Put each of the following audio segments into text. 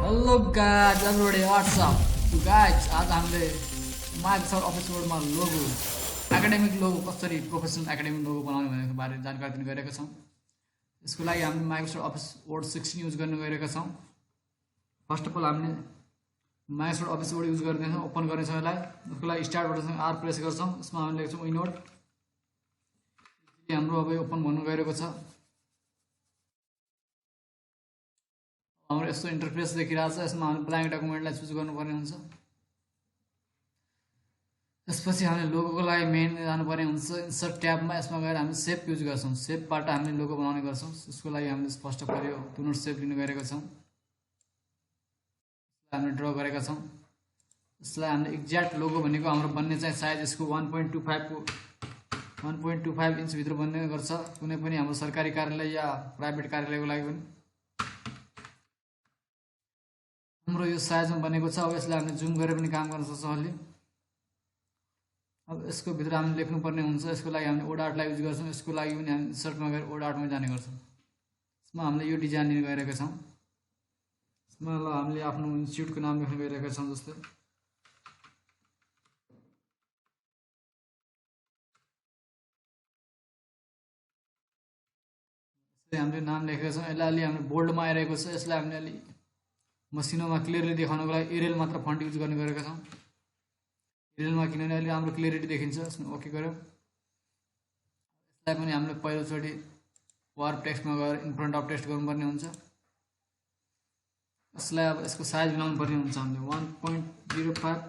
Hello guys everybody what's up so guys आज हामीले Microsoft office वर्डमा लोगो एकाडेमिक लोगो कसरी प्रोफेसनल एकाडेमिक लोगो बनाउने भनेको बारे जानकारी दिन गइरहेका छौँ। यसको लागि हामीले माइक्रोसफ्ट अफिस वर्ड 16 युज गर्न गइरहेका छौँ। फर्स्ट अफ अल हामीले माइक्रोसफ्ट अफिस वर्ड युज गर्दैछौँ, ओपन गर्नेछौँ यसलाई। यसको लागि स्टार्ट बटनसँग आर प्रेस गर्छौँ, यसमा हामीले लेख्छौँ विनोड। हाम्रो अब ओपन भन्नु गइरहेको छ। हाम्रो यस्तो इन्टरफेस देखिरहेको छ, यसमा हामीले ब्ल्याङ्क डकुमेन्टलाई चुज गर्नुपर्ने हुन्छ। त्यसपछि हामीले लोगोको लागि मेन जानुपर्ने हुन्छ इन्सर्ट ट्याबमा। यसमा गएर हामी सेप युज गर्छौँ, सेपबाट हामीले लोगो बनाउने गर्छौँ। यसको लागि हामीले फर्स्ट अफ अल यो टु नोट सेप लिने गरेका छौँ, हामीले ड्र गरेका छौँ। यसलाई हामीले एक्ज्याक्ट लोगो भनेको हाम्रो बन्ने चाहिँ साइज यसको 1.25 इन्चभित्र बन्ने गर्छ, कुनै पनि हाम्रो सरकारी कार्यालय या प्राइभेट कार्यालयको लागि पनि। हाम्रो यो साइजमा बनेको छ। अब यसलाई हामीले जुम गरेर पनि काम गर्न सक्छौँ अलि। अब यसको भित्र हामीले लेख्नुपर्ने हुन्छ, यसको लागि हामीले ओडार्टलाई युज गर्छौँ। यसको लागि पनि हामी इन्सर्टमा गएर ओडार्टमा जाने गर्छौँ। यसमा हामीले यो डिजाइन लिने गइरहेका छौँ। यसमा ल हामीले आफ्नो इन्स्टिट्युटको नाम लेख्न गइरहेका छौँ। जस्तै हामीले नाम लेखेका छौँ। यसलाई अलि हामीले बोल्डमा आइरहेको छ, यसलाई हामीले अलि मसिनोमा क्लियरली देखाउनको लागि एरियल मात्र फन्ट युज गर्ने गरेका छौँ। एरियलमा किनभने अलि राम्रो क्लियरिटी देखिन्छ। यसमा ओके गऱ्यौँ। यसलाई पनि हामीले पहिलोचोटि वार्प टेक्स्टमा गएर इन फ्रन्ट अफ टेक्स्ट गर्नुपर्ने हुन्छ। यसलाई अब यसको साइज मिलाउनु पर्ने हुन्छ। हामीले 1.05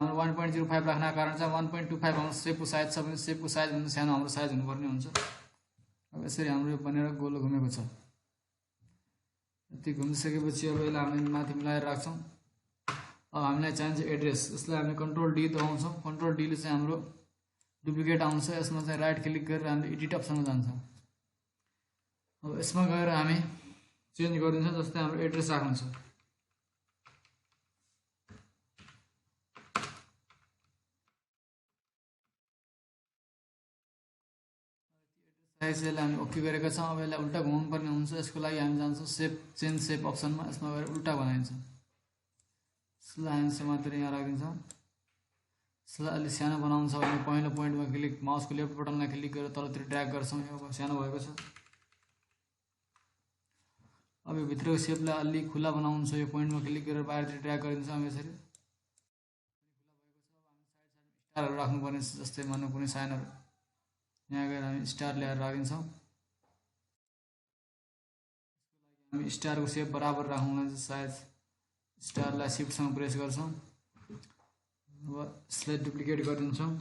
हाम्रो 1.05 राख्न कारण चाहिँ 1.25 हाम्रो सेपको साइज छ भने सेपको साइजभन्दा सानो हाम्रो साइज हुनुपर्ने हुन्छ। अब यसरी हाम्रो यो बनेर गोलो घुमेको छ। यति घुमिसकेपछि अब यसलाई हामीले माथि मिलाएर राख्छौँ। अब हामीलाई चाहिन्छ एड्रेस। यसलाई हामीले कन्ट्रोल डी दबाउँछौँ। कन्ट्रोल डीले चाहिँ हाम्रो डुप्लिकेट आउँछ। यसमा चाहिँ राइट क्लिक गरेर हामीले एडिट अप्सनमा जान्छौँ। अब यसमा गएर हामी चेन्ज गरिदिन्छौँ। जस्तै हाम्रो एड्रेस राख्नु छ, यसलाई हामी ओके गरेका छौँ। अब यसलाई उल्टा घुमाउनु पर्ने हुन्छ। यसको लागि हामी जान्छौँ सेप चेन्ज सेप अप्सनमा। यसमा गएर उल्टा बनाइन्छौँ। यसलाई हामी समातेर यहाँ राखिदिन्छौँ। यसलाई अलिक सानो बनाउनु छ भने पहिलो पोइन्टमा क्लिक माउसको लेफ्ट बटनलाई क्लिक गरेर तलतिर ड्र्याग गर्छौँ। यो सानो भएको छ। अब यो भित्रको सेपलाई अलिक खुला बनाउनु छ, यो पोइन्टमा क्लिक गरेर बाहिरतिर ड्र्याग गरिदिन्छौँ। यसरी स्टारहरू राख्नुपर्ने छ। जस्तै मानौँ कुनै साइनहरू यहाँ गएर हामी स्टार ल्याएर राखिदिन्छौँ। हामी स्टारको सेप बराबर राख्नुलाई साइज स्टारलाई सिफ्टसँग प्रेस गर्छौँ। अब यसलाई डुप्लिकेट गरिदिन्छौँ।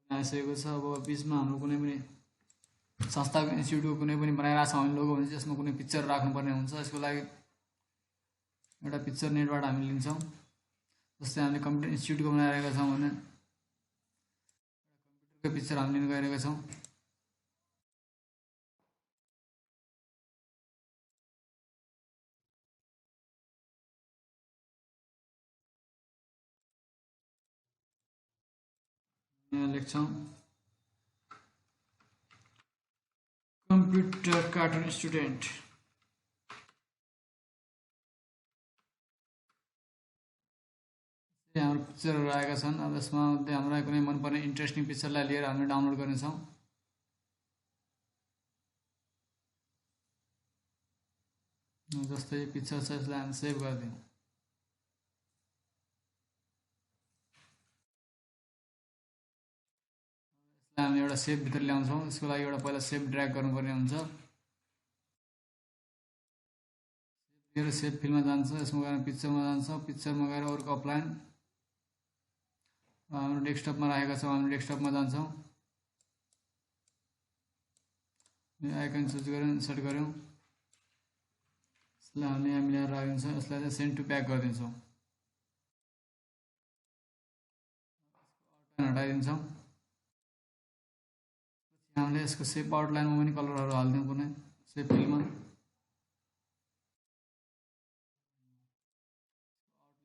आइसकेको छ। अब बिचमा हाम्रो कुनै पनि संस्थाको इन्स्टिट्युटको कुनै पनि बनाइरहेको छ भने लोगो भने चाहिँ यसमा कुनै पिक्चर राख्नुपर्ने हुन्छ। यसको लागि एउटा पिक्चर नेटबाट हामी लिन्छौँ। जस्तै हामीले कम्प्युटर इन्स्टिट्युटको बनाइरहेका छौँ भने कम्प्युटरको पिक्चर हामी लिन गइरहेका छौँ। यहाँ लेख्छौँ कम्प्युटर कार्टुन स्टुडेन्ट। हाम्रो पिक्चरहरू आएका छन्। अब यसमा हामीलाई कुनै मनपर्ने इन्ट्रेस्टिङ पिक्चरलाई लिएर हामीले डाउनलोड गर्नेछौँ। जस्तै यो पिक्चर छ, यसलाई हामी सेभ गरिदिउँ। हामी एउटा सेप भित्र ल्याउँछौँ। यसको लागि एउटा पहिला सेप ड्र्याग गर्नुपर्ने हुन्छ। लिएर सेप फिल्डमा जान्छ, यसमा गएर पिक्चरमा जान्छौँ। पिक्चरमा गएर अर्को अपलाइन हाम्रो डेस्कटपमा राखेका छौँ। हामी डेस्कटपमा जान्छौँ। आइकन चुज गऱ्यौँ, इन्सर्ट गऱ्यौँ। यसलाई हामीले यहाँ मिलाएर राखिदिन्छौँ। यसलाई चाहिँ सेन्ड टु ब्याक गरिदिन्छौँ, हटाइदिन्छौँ। हामीले यसको सेप आउटलाइनमा पनि कलरहरू हालिदिउँ कुनै सेप फिल्डमा।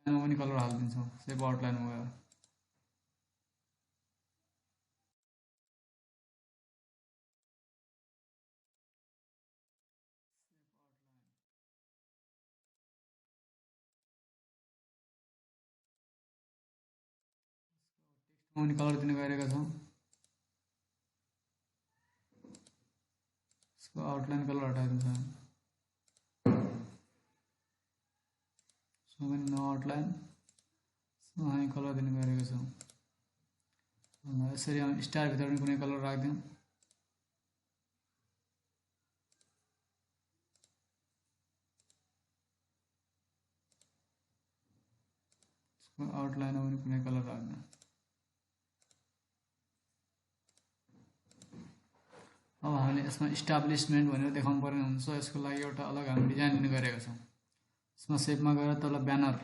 आउटलाइनमा पनि कलर हालिदिन्छौँ सेप आउटलाइनमा गएर। पनि कलर दिने गइरहेका छौँ। यसको आउटलाइन कलर हटाइदिन्छौँ। यसमा पनि नो आउटलाइन, यसमा हामी कलर दिने गइरहेका छौँ। यसरी हामी स्टारभित्र पनि कुनै कलर राखिदिउँ। यसको आउटलाइनमा पनि कुनै कलर राख्दिउँ। अब हामीले यसमा इस्टाब्लिसमेन्ट भनेर देखाउनु पर्ने हुन्छ। यसको लागि एउटा अलग हामी डिजाइन दिने गरेका छौँ। यसमा सेपमा गएर तल ब्यानर,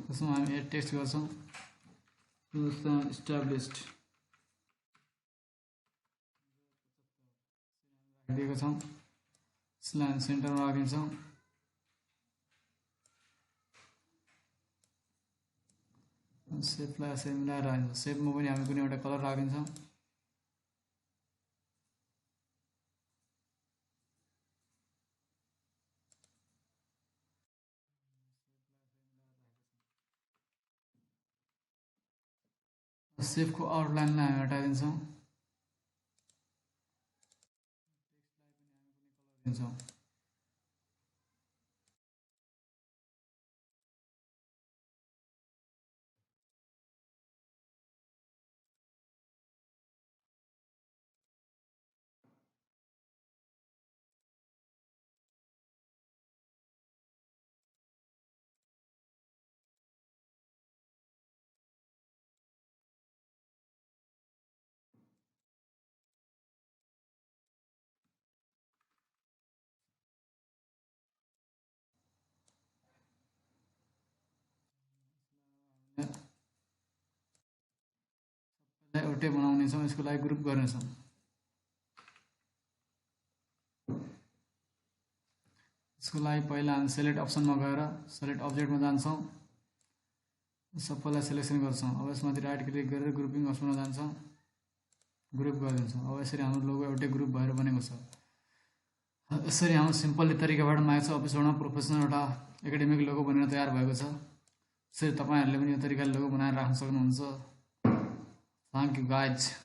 यसमा हामी एड टेक्स्ट गर्छौँ। इस्टाब्लिस्ड दिएको छौँ। यसलाई हामी सेन्टरमा राखिदिन्छौँ। सेपलाई यसरी मिलाएर राखिन्छ। सेपमा पनि हामी कुनै एउटा कलर राखिदिन्छौँ। सेपको आउटलाइनलाई हामी हटाइदिन्छौँ। दिन्छौँ। एउटै बनाउनेछौँ। यसको लागि ग्रुप गर्नेछौँ। यसको लागि पहिला हामी सेलेक्ट अप्सनमा गएर सेलेक्ट अब्जेक्टमा जान्छौँ। सबैलाई सेलेक्सन गर्छौँ। अब यसमाथि राइट क्लिक गरेर ग्रुपिङ अप्सनमा जान्छौँ, ग्रुप गरिदिन्छौँ। अब यसरी हाम्रो लोगो एउटै ग्रुप भएर बनेको छ। यसरी हाम्रो सिम्पल तरिकाबाट माइक्रोसफ्ट अफिसबाट प्रोफेसनल एउटा एकाडेमिक लोगो बनेर तयार भएको छ। यसरी तपाईँहरूले पनि यो तरिकाले लोगो बनाएर राख्न सक्नुहुन्छ। Thank you guys.